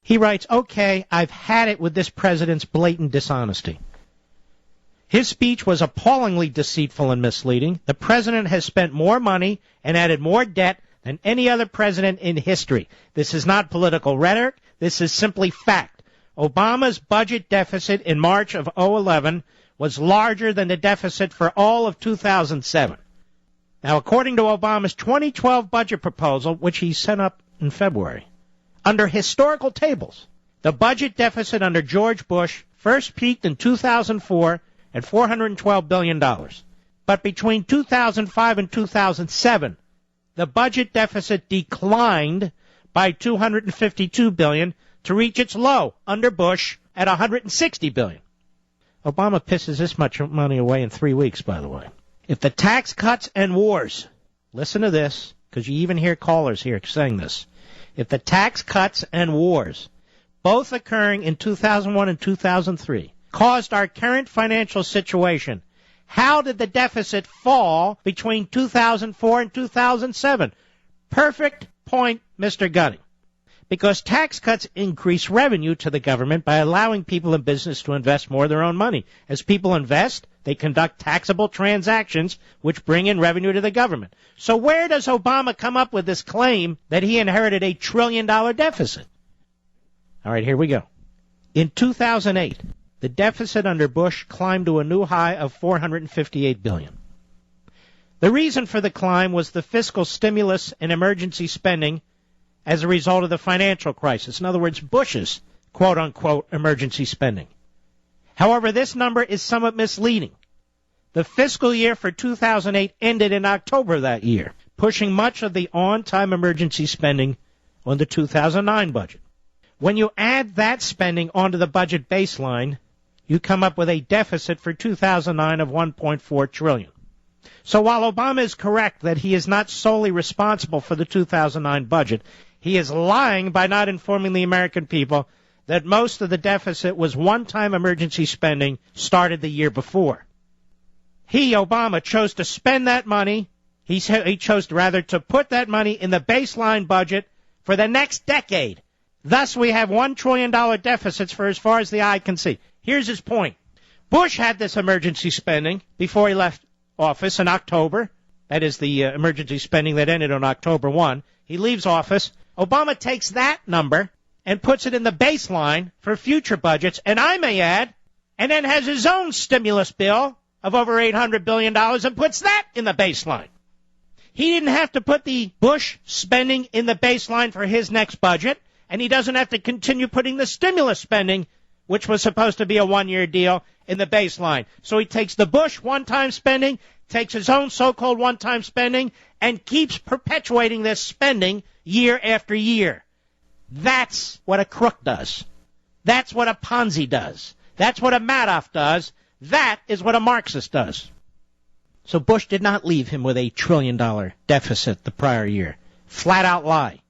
He writes, okay, I've had it with this president's blatant dishonesty. His speech was appallingly deceitful and misleading. The president has spent more money and added more debt than any other president in history. This is not political rhetoric. This is simply fact. Obama's budget deficit in March of 2011 was larger than the deficit for all of 2007. Now, according to Obama's 2012 budget proposal, which he sent up in February, under historical tables, the budget deficit under George Bush first peaked in 2004 at $412 billion. But between 2005 and 2007, the budget deficit declined by $252 billion to reach its low under Bush at $160 billion. Obama pisses this much money away in 3 weeks, by the way. If the tax cuts and wars, listen to this, because you even hear callers here saying this. If the tax cuts and wars, both occurring in 2001 and 2003, caused our current financial situation, how did the deficit fall between 2004 and 2007? Perfect point, Mr. Gunning. Because tax cuts increase revenue to the government by allowing people in business to invest more of their own money. As people invest, they conduct taxable transactions which bring in revenue to the government. So where does Obama come up with this claim that he inherited $1 trillion deficit? All right, here we go. In 2008, the deficit under Bush climbed to a new high of $458 billion. The reason for the climb was the fiscal stimulus and emergency spending as a result of the financial crisis. In other words, Bush's quote-unquote emergency spending. However, this number is somewhat misleading. The fiscal year for 2008 ended in October that year, pushing much of the on-time emergency spending on the 2009 budget. When you add that spending onto the budget baseline, you come up with a deficit for 2009 of $1.4 trillion. So while Obama is correct that he is not solely responsible for the 2009 budget, he is lying by not informing the American people that most of the deficit was one-time emergency spending started the year before. He, Obama, chose to spend that money. He chose rather to put that money in the baseline budget for the next decade. Thus, we have $1 trillion deficits for as far as the eye can see. Here's his point. Bush had this emergency spending before he left office in October. That is the emergency spending that ended on October 1. He leaves office. Obama takes that number and puts it in the baseline for future budgets, and I may add, and then has his own stimulus bill of over $800 billion and puts that in the baseline. He didn't have to put the Bush spending in the baseline for his next budget, and he doesn't have to continue putting the stimulus spending, which was supposed to be a one-year deal, in the baseline. So he takes the Bush one-time spending, takes his own so-called one-time spending, and keeps perpetuating this spending year after year. That's what a crook does. That's what a Ponzi does. That's what a Madoff does. That is what a Marxist does. So Bush did not leave him with $1 trillion deficit the prior year. Flat out lie.